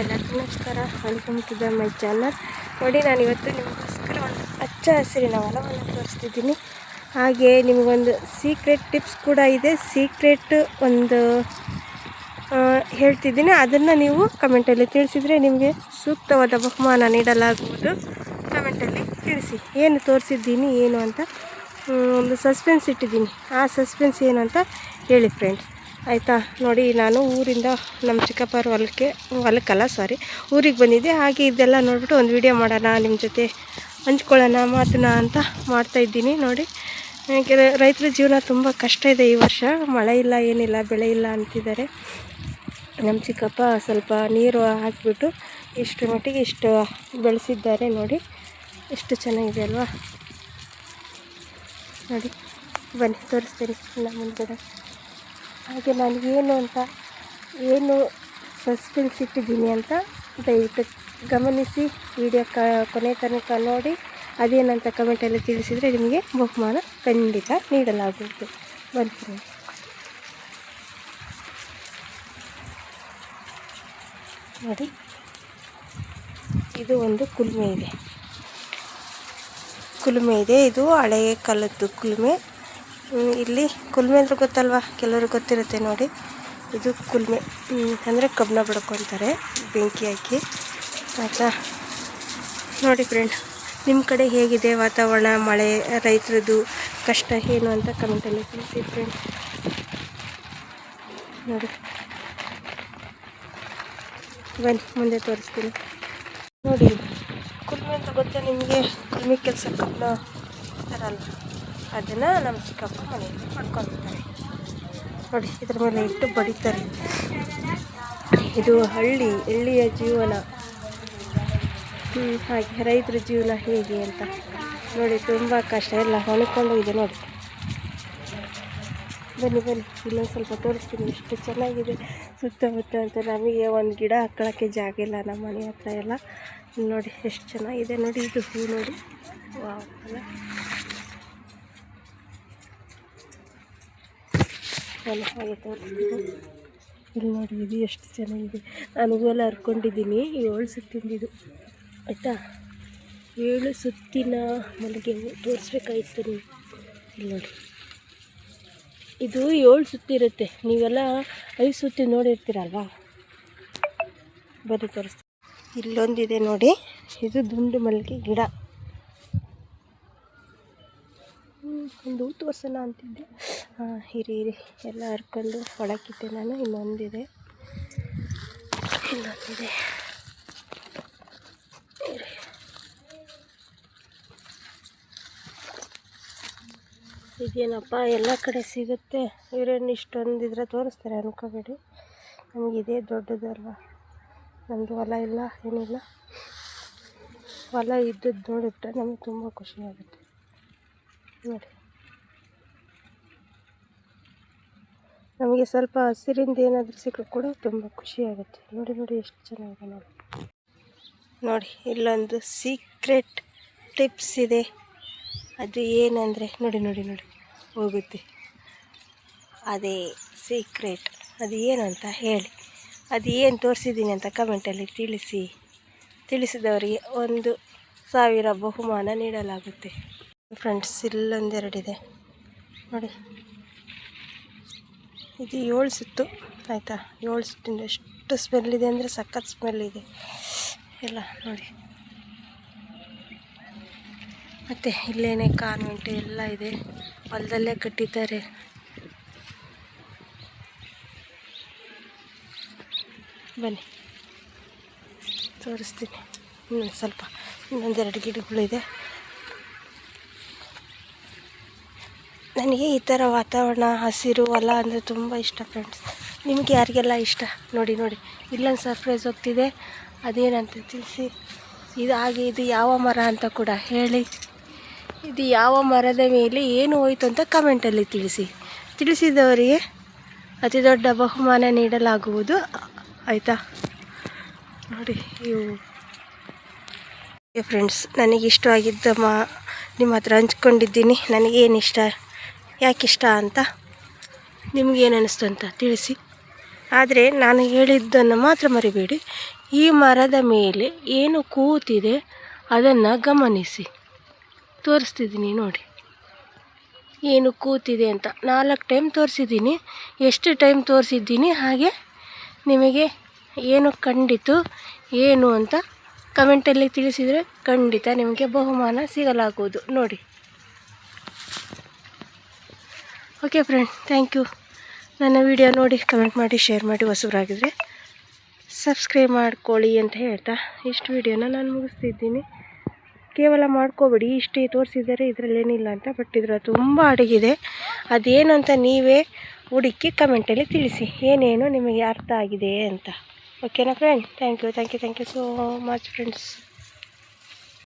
ಎಲ್ಲರಿಗೂ ನಮಸ್ಕಾರ. Welcome to the my channel. ನೋಡಿ, ನಾನು ಇವತ್ತು ನಿಮಗೋಸ್ಕರ ಒಂದು ಹಚ್ಚ ಹಸಿರಿನ ಹೊಲವನ್ನು ತೋರಿಸ್ತಿದ್ದೀನಿ. ಹಾಗೆ ನಿಮಗೊಂದು ಸೀಕ್ರೆಟ್ ಟಿಪ್ಸ್ ಕೂಡ ಇದೆ. ಸೀಕ್ರೆಟ್ ಒಂದು ಹೇಳ್ತಿದ್ದೀನಿ, ಅದನ್ನು ನೀವು ಕಮೆಂಟಲ್ಲಿ ತಿಳಿಸಿದರೆ ನಿಮಗೆ ಸೂಕ್ತವಾದ ಬಹುಮಾನ ನೀಡಲಾಗುವುದು. ಕಮೆಂಟಲ್ಲಿ ತಿಳಿಸಿ ಏನು ತೋರಿಸಿದ್ದೀನಿ ಏನು ಅಂತ. ಒಂದು ಸಸ್ಪೆನ್ಸ್ ಇಟ್ಟಿದ್ದೀನಿ, ಆ ಸಸ್ಪೆನ್ಸ್ ಏನು ಅಂತ ಹೇಳಿ ಫ್ರೆಂಡ್ಸ್, ಆಯಿತಾ? ನೋಡಿ, ನಾನು ಊರಿಂದ ನಮ್ಮ ಚಿಕ್ಕಪ್ಪರ ಊರಿಗೆ ಬಂದಿದ್ದೆ. ಹಾಗೆ ಇದೆಲ್ಲ ನೋಡಿಬಿಟ್ಟು ಒಂದು ವಿಡಿಯೋ ಮಾಡೋಣ, ನಿಮ್ಮ ಜೊತೆ ಹಂಚ್ಕೊಳ್ಳೋಣ ಮಾತನ್ನ ಅಂತ ಮಾಡ್ತಾಯಿದ್ದೀನಿ. ನೋಡಿ, ರೈತರ ಜೀವನ ತುಂಬ ಕಷ್ಟ ಇದೆ ಈ ವರ್ಷ. ಮಳೆ ಇಲ್ಲ, ಏನಿಲ್ಲ, ಬೆಳೆ ಇಲ್ಲ ಅಂತಿದ್ದಾರೆ. ನಮ್ಮ ಚಿಕ್ಕಪ್ಪ ಸ್ವಲ್ಪ ನೀರು ಹಾಕಿಬಿಟ್ಟು ಇಷ್ಟು ಮಟ್ಟಿಗೆ ಇಷ್ಟು ಬೆಳೆಸಿದ್ದಾರೆ. ನೋಡಿ ಎಷ್ಟು ಚೆನ್ನಾಗಿದೆ ಅಲ್ವಾ? ನೋಡಿ, ಬನ್ನಿ ತೋರಿಸ್ತೀನಿ ನಮ್ಮ ಮುಂದೆ. ಹಾಗೆ ನಾನು ಏನು ಸಸ್ಪೆನ್ಸ್ ಇಟ್ಟಿದ್ದೀನಿ ಅಂತ ದಯವಿಟ್ಟು ಗಮನಿಸಿ. ವಿಡಿಯೋ ಕೊನೆ ತನಕ ನೋಡಿ. ಅದೇನಂತ ಕಮೆಂಟಲ್ಲಿ ತಿಳಿಸಿದರೆ ನಿಮಗೆ ಬಹುಮಾನ ಖಂಡಿತ ನೀಡಲಾಗುವುದು. ಬನ್ನಿ. ನೋಡಿ, ಇದು ಒಂದು ಕುಲುಮೆ ಇದೆ. ಇದು ಹಳೆಯ ಕಾಲದ್ದು ಕುಲುಮೆ. ಇಲ್ಲಿ ಕುಲುಮೆ ಅಂದರೆ ಗೊತ್ತಲ್ವ, ಕೆಲವರು ಗೊತ್ತಿರುತ್ತೆ. ನೋಡಿ, ಇದು ಕುಲುಮೆ ಅಂದರೆ ಕಬ್ಬನ್ನ ಬಡ್ಕೊತಾರೆ ಬೆಂಕಿ ಹಾಕಿ, ಆಯಿತಾ? ನೋಡಿ ಫ್ರೆಂಡ್, ನಿಮ್ಮ ಕಡೆ ಹೇಗಿದೆ ವಾತಾವರಣ, ಮಳೆ, ರೈತರದ್ದು ಕಷ್ಟ ಏನು ಅಂತ ಕಮೆಂಟಲ್ಲಿ ತಿಳಿಸಿ ಫ್ರೆಂಡ್. ನೋಡಿ, ಬನ್ನಿ ಮುಂದೆ ತೋರಿಸ್ತೀನಿ. ನೋಡಿ, ಕುಲುಮೆ ಅಂತ ಗೊತ್ತಾ ನಿಮಗೆ? ಕುಲುಮೆ ಕೆಲಸ ಕಬ್ಬನ್ನ ತರಲ್ಲ, ಅದನ್ನು ನಮ್ಮ ಚಿಕ್ಕಪ್ಪ ಮನೆಯಲ್ಲಿ ಮಾಡ್ಕೊಳ್ತಾರೆ. ನೋಡಿ, ಇದ್ರ ಮೇಲೆ ಇಟ್ಟು ಬಡಿತಾರೆ. ಇದು ಹಳ್ಳಿಯ ಜೀವನ. ಹಾಗೆ ರೈತರ ಜೀವನ ಹೇಗೆ ಅಂತ ನೋಡಿ, ತುಂಬ ಕಷ್ಟ, ಎಲ್ಲ ಹೊಣ್ಕೊಂಡು ಇದೆ. ನೋಡಿ, ಬನ್ನಿ ಇಲ್ಲೊಂದು ಸ್ವಲ್ಪ ತೋರಿಸ್ತೀನಿ ಎಷ್ಟು ಚೆನ್ನಾಗಿದೆ ಸುತ್ತಮುತ್ತ ಅಂತ. ನಮಗೆ ಒಂದು ಗಿಡ ಹಾಕೊಳ್ಳೋಕ್ಕೆ ಜಾಗ ಇಲ್ಲ ನಮ್ಮ ಮನೆ ಹತ್ರ ಎಲ್ಲ. ನೋಡಿ ಎಷ್ಟು ಚೆನ್ನಾಗಿದೆ. ನೋಡಿ, ಇದು ಹೂ ನೋಡಿ, ವಾವ್ ಅಲ್ಲ? ನಾನು ಹಾಗೆ ತೋರಿಸ್ತೀನಿ. ಇಲ್ಲಿ ನೋಡಿ, ಇದು ಎಷ್ಟು ಚೆನ್ನಾಗಿದೆ. ನಾನು ಹೂವೆಲ್ಲ ಹರ್ಕೊಂಡಿದ್ದೀನಿ. 7 ಸುತ್ತಿಂದಿದು, ಆಯಿತಾ? 7 ಸುತ್ತಿನ ಮಲ್ಲಿಗೆ ಹೂ ತೋರಿಸ್ಬೇಕಾಗಿತ್ತು ನೀವು. ಇಲ್ಲಿ ನೋಡಿ, ಇದು 7 ಸುತ್ತಿರುತ್ತೆ. ನೀವೆಲ್ಲ 5 ಸುತ್ತಿ ನೋಡಿರ್ತೀರಲ್ವಾ? ಬನ್ನಿ ತೋರಿಸ್ತೀನಿ. ಇಲ್ಲೊಂದಿದೆ ನೋಡಿ, ಇದು ದುಂಡು ಮಲ್ಲಿಗೆ ಗಿಡ. ಒಂದು ಹೂ ತೋರಿಸೋಣ ಅಂತಿದ್ದೆ. ಇರಿ ಎಲ್ಲ ಹರ್ಕೊಂಡು ಒಳಕ್ಕಿದ್ದೆ ನಾನು. ಇನ್ನೊಂದಿದೆ ಇದೇನಪ್ಪ, ಎಲ್ಲ ಕಡೆ ಸಿಗುತ್ತೆ. ಇವರೇನು ಇಷ್ಟೊಂದಿದ್ರೆ ತೋರಿಸ್ತಾರೆ ಅನ್ಕೋಬೇಡಿ. ನಮಗಿದೆ ದೊಡ್ಡದಲ್ವ, ನಮ್ಮದು ಹೊಲ ಇಲ್ಲ, ಏನಿಲ್ಲ. ಹೊಲ ಇದ್ದದ್ದು ನೋಡಿಬಿಟ್ರೆ ನಮಗೆ ತುಂಬ ಖುಷಿಯಾಗುತ್ತೆ. ನೋಡಿ, ನಮಗೆ ಸ್ವಲ್ಪ ಹಸಿರಿಂದ ಏನಾದರೂ ಸಿಕ್ಕರೂ ಕೂಡ ತುಂಬ ಖುಷಿಯಾಗುತ್ತೆ. ನೋಡಿ ಎಷ್ಟು ಚೆನ್ನಾಗಿದೆ. ನೋಡಿ, ಇಲ್ಲೊಂದು ಸೀಕ್ರೆಟ್ ಟಿಪ್ಸ್ ಇದೆ. ಅದು ಏನಂದರೆ ನೋಡಿ ಹೋಗುತ್ತೆ. ಅದೇ ಸೀಕ್ರೆಟ್. ಅದು ಏನು ಅಂತ ಹೇಳಿ, ಅದು ಏನು ತೋರಿಸಿದ್ದೀನಿ ಅಂತ ಕಮೆಂಟಲ್ಲಿ ತಿಳಿಸಿದವರಿಗೆ 1,000 ಬಹುಮಾನ ನೀಡಲಾಗುತ್ತೆ ಫ್ರೆಂಡ್ಸ್. ಇಲ್ಲೊಂದೆರಡಿದೆ ನೋಡಿ, ಇದು 7 ಸುತ್ತು, ಆಯಿತಾ? 7 ಸುತ್ತಿಂದ ಎಷ್ಟು ಸ್ಮೆಲ್ ಇದೆ ಅಂದರೆ ಸಖತ್ ಸ್ಮೆಲ್ ಇದೆ ಎಲ್ಲ. ನೋಡಿ, ಮತ್ತು ಇಲ್ಲೇನೆ ಕಾನ್ವೆಂಟ್ ಎಲ್ಲ ಇದೆ, ಹೊಲದಲ್ಲೇ ಕಟ್ಟಿದ್ದಾರೆ. ಬನ್ನಿ ತೋರಿಸ್ತೀನಿ. ಇನ್ನೊಂದೆರಡು ಗಿಡಗಳಿದೆ. ನನಗೆ ಈ ಥರ ವಾತಾವರಣ, ಹಸಿರು ಹೊಲ ಅಂದರೆ ತುಂಬ ಇಷ್ಟ ಫ್ರೆಂಡ್ಸ್. ನಿಮಗೆ ಯಾರಿಗೆಲ್ಲ ಇಷ್ಟ? ನೋಡಿ ಇಲ್ಲೊಂದು ಸರ್ಪ್ರೈಸ್ ಹೋಗ್ತಿದೆ, ಅದೇನಂತ ತಿಳಿಸಿ. ಇದು ಯಾವ ಮರ ಅಂತ ಕೂಡ ಹೇಳಿ. ಇದು ಯಾವ ಮರದ ಮೇಲೆ ಏನು ಹೋಯಿತು ಅಂತ ಕಮೆಂಟಲ್ಲಿ ತಿಳಿಸಿದವರಿಗೆ ಅತಿ ದೊಡ್ಡ ಬಹುಮಾನ ನೀಡಲಾಗುವುದು, ಆಯಿತಾ? ನೋಡಿ, ಇವು ಫ್ರೆಂಡ್ಸ್, ನನಗೆ ಇಷ್ಟವಾಗಿದ್ದ ನಿಮ್ಮ ಹತ್ರ ಹಂಚ್ಕೊಂಡಿದ್ದೀನಿ. ನನಗೇನು ಇಷ್ಟ, ಯಾಕೆ ಇಷ್ಟ ಅಂತ, ನಿಮಗೇನು ಅನ್ನಿಸ್ತು ಅಂತ ತಿಳಿಸಿ. ಆದರೆ ನಾನು ಹೇಳಿದ್ದನ್ನು ಮಾತ್ರ ಮರಿಬೇಡಿ. ಈ ಮರದ ಮೇಲೆ ಏನು ಕೂತಿದೆ ಅದನ್ನು ಗಮನಿಸಿ. ತೋರಿಸ್ತಿದ್ದೀನಿ ನೋಡಿ, ಏನು ಕೂತಿದೆ ಅಂತ 4 ಟೈಮ್ ತೋರಿಸಿದ್ದೀನಿ. ಎಷ್ಟು ಟೈಮ್ ತೋರಿಸಿದ್ದೀನಿ ಹಾಗೆ ನಿಮಗೆ ಏನು ಕಂಡಿತು ಏನು ಅಂತ ಕಮೆಂಟಲ್ಲಿ ತಿಳಿಸಿದರೆ ಖಂಡಿತ ನಿಮಗೆ ಬಹುಮಾನ ಸಿಗಲಾಗುವುದು ನೋಡಿ. Okay friend, thank you. ನನ್ನ ವಿಡಿಯೋ ನೋಡಿ ಕಮೆಂಟ್ ಮಾಡಿ, ಶೇರ್ ಮಾಡಿ, ಹೊಸಬರಾಗಿದ್ದರೆ ಸಬ್ಸ್ಕ್ರೈಬ್ ಮಾಡ್ಕೊಳ್ಳಿ ಅಂತ ಹೇಳ್ತಾ ಇಷ್ಟು ವಿಡಿಯೋನ ನಾನು ಮುಗಿಸ್ತಿದ್ದೀನಿ. ಕೇವಲ ಮಾಡ್ಕೋಬೇಡಿ, ಇಷ್ಟೇ ತೋರಿಸಿದರೆ ಇದರಲ್ಲೇನಿಲ್ಲ ಅಂತ. ಬಟ್ ಇದರ ತುಂಬ ಅಡುಗಿದೆ. ಅದೇನು ಅಂತ ನೀವೇ ಹುಡುಕಿ ಕಮೆಂಟಲ್ಲಿ ತಿಳಿಸಿ, ಏನೇನು ನಿಮಗೆ ಅರ್ಥ ಆಗಿದೆ ಅಂತ. ಓಕೆನಾ friend? Thank you so much friends.